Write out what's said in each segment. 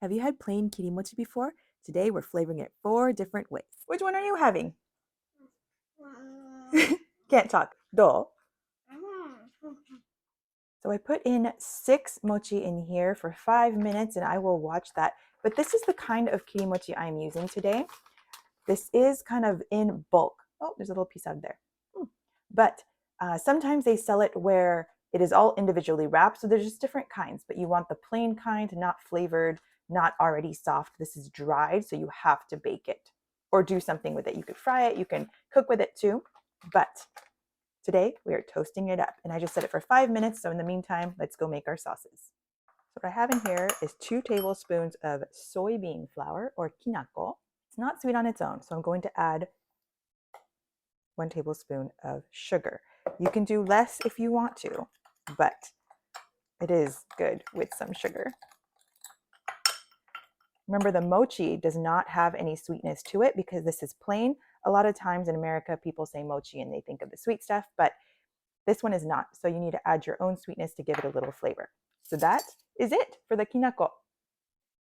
Have you had plain Kiri Mochi before? Today we're flavoring it 4 different ways. Which one are you having? Can't talk. Do. So I put in 6 mochi in here for 5 minutes and I will watch that. But this is the kind of Kiri Mochi I'm using today. This is kind of in bulk. Oh, there's a little piece out of there. But sometimes they sell it where it is all individually wrapped. So there's just different kinds, but you want the plain kind, not flavored, not already soft. This is dried, so you have to bake it or do something with it. You could fry it, you can cook with it too. But today we are toasting it up, and I just set it for 5 minutes. So in the meantime, let's go make our sauces. So what I have in here is 2 tablespoons of soybean flour or kinako. It's not sweet on its own, so I'm going to add 1 tablespoon of sugar. You can do less if you want to, but it is good with some sugar. Remember, the mochi does not have any sweetness to it because this is plain. A lot of times in America, people say mochi and they think of the sweet stuff, but this one is not. So you need to add your own sweetness to give it a little flavor. So that is it for the kinako.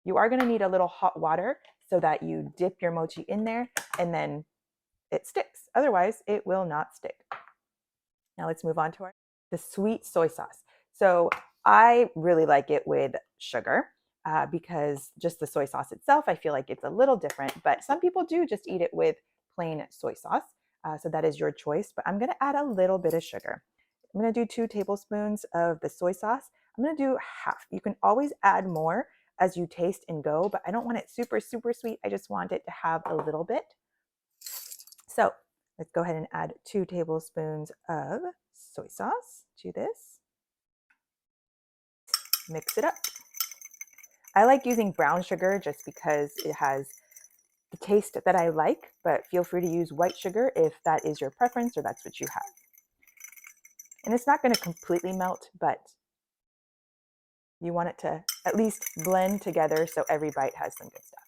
You are going to need a little hot water so that you dip your mochi in there and then it sticks. Otherwise, it will not stick. Now let's move on to the sweet soy sauce. So I really like it with sugar because just the soy sauce itself, I feel like it's a little different, but some people do just eat it with plain soy sauce. So that is your choice, but I'm going to add a little bit of sugar. I'm going to do 2 tablespoons of the soy sauce. I'm going to do half. You can always add more as you taste and go, but I don't want it super, super sweet. I just want it to have a little bit. So let's go ahead and add 2 tablespoons of soy sauce to this. Mix it up. I like using brown sugar just because it has the taste that I like, but feel free to use white sugar if that is your preference or that's what you have. And it's not going to completely melt, but you want it to at least blend together so every bite has some good stuff.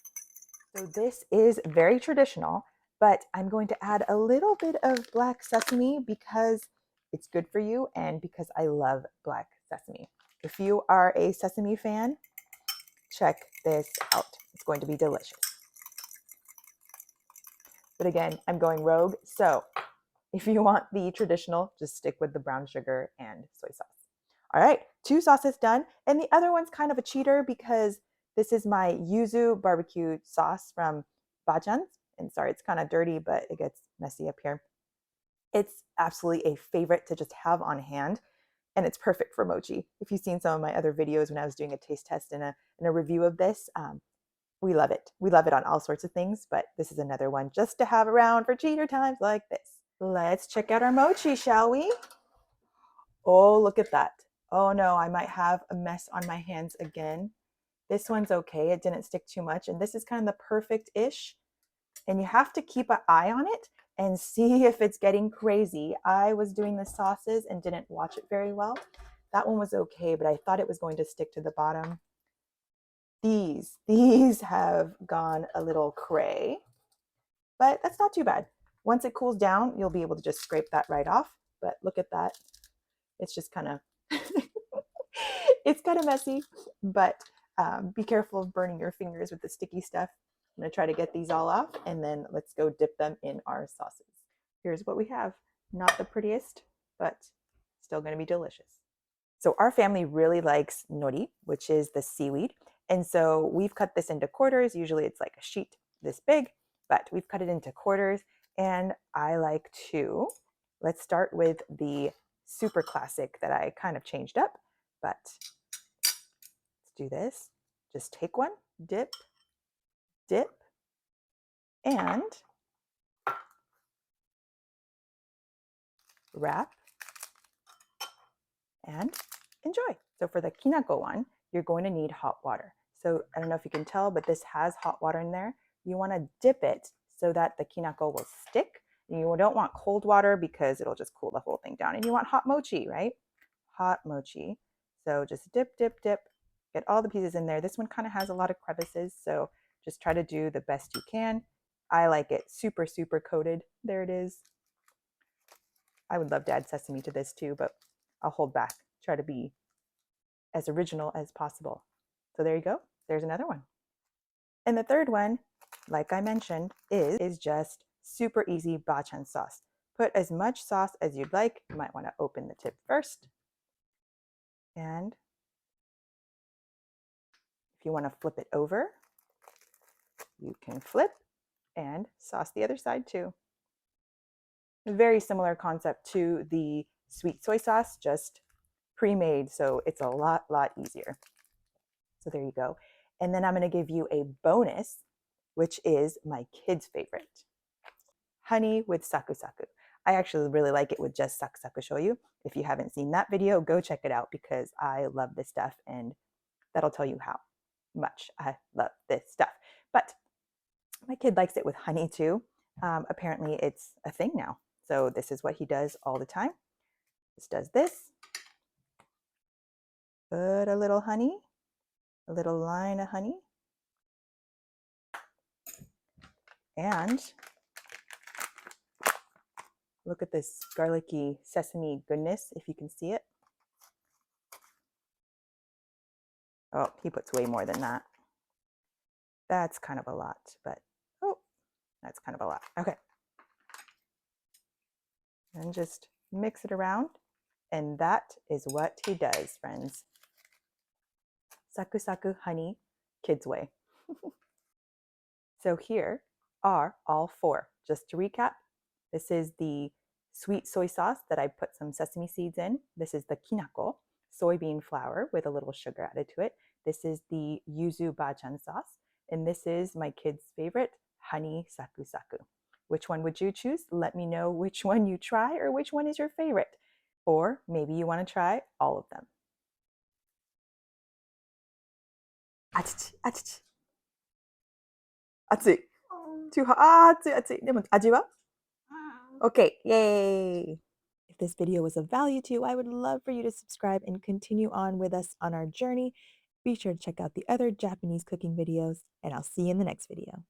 So this is very traditional, but I'm going to add a little bit of black sesame because it's good for you and because I love black sesame. If you are a sesame fan, check this out. It's going to be delicious. But again, I'm going rogue, so if you want the traditional, just stick with the brown sugar and soy sauce. All right, 2 sauces done. And the other one's kind of a cheater because this is my Yuzu barbecue sauce from Bajan's. And sorry, it's kind of dirty, but it gets messy up here. It's absolutely a favorite to just have on hand. And it's perfect for mochi. If you've seen some of my other videos when I was doing a taste test and a review of this, we love it. We love it on all sorts of things, but this is another one just to have around for cheater times like this. Let's check out our mochi, shall we? Oh, look at that. Oh no, I might have a mess on my hands again. This one's okay. It didn't stick too much. And this is kind of the perfect-ish. And you have to keep an eye on it and see if it's getting crazy. I was doing the sauces and didn't watch it very well. That one was okay, but I thought it was going to stick to the bottom. These have gone a little cray, but that's not too bad. Once it cools down, you'll be able to just scrape that right off. But look at that. It's just kind of, it's kind of messy, but be careful of burning your fingers with the sticky stuff. I'm gonna try to get these all off and then let's go dip them in our sauces. Here's what we have. Not the prettiest, but still gonna be delicious. So our family really likes nori, which is the seaweed. And so we've cut this into quarters. Usually it's like a sheet this big, but we've cut it into quarters. And I like to, let's start with the super classic that I kind of changed up, but let's do this. Just take one, dip, dip, and wrap and enjoy. So for the kinako one, you're going to need hot water. So I don't know if you can tell, but this has hot water in there. You want to dip it so that the kinako will stick. And you don't want cold water because it'll just cool the whole thing down. And you want hot mochi, right? Hot mochi. So just dip, dip, dip. Get all the pieces in there. This one kind of has a lot of crevices, so just try to do the best you can. I like it super, super coated. There it is. I would love to add sesame to this too, but I'll hold back. Try to be as original as possible. So there you go. there's another one. And the third one, like I mentioned, is just super easy bachan sauce. Put as much sauce as you'd like. You might want to open the tip first. And if you want to flip it over, you can flip and sauce the other side too. A very similar concept to the sweet soy sauce, just pre-made, so it's a lot easier. So there you go. And then I'm going to give you a bonus, which is my kids' favorite. Honey with sakusaku. I actually really like it with just sakusaku shoyu. If you haven't seen that video, go check it out because I love this stuff and that'll tell you how much I love this stuff. But my kid likes it with honey too. Apparently it's a thing now. So this is what he does all the time. Just does this. Put a little honey, a little line of honey. And look at this garlicky sesame goodness, if you can see it. Oh, he puts way more than that. That's kind of a lot, but oh, that's kind of a lot. Okay. And just mix it around. And that is what he does, friends. Sakusaku honey, kids' way. So here are all four. Just to recap, this is the sweet soy sauce that I put some sesame seeds in. This is the kinako, soybean flour with a little sugar added to it. This is the yuzu bachan sauce. And this is my kids' favorite, honey sakusaku. Which one would you choose? Let me know which one you try or which one is your favorite. Or maybe you want to try all of them. Achichi, achichi. 熱い。too hot. 熱い熱い。でも味は Okay, yay! If this video was of value to you, I would love for you to subscribe and continue on with us on our journey. Be sure to check out the other Japanese cooking videos, and I'll see you in the next video.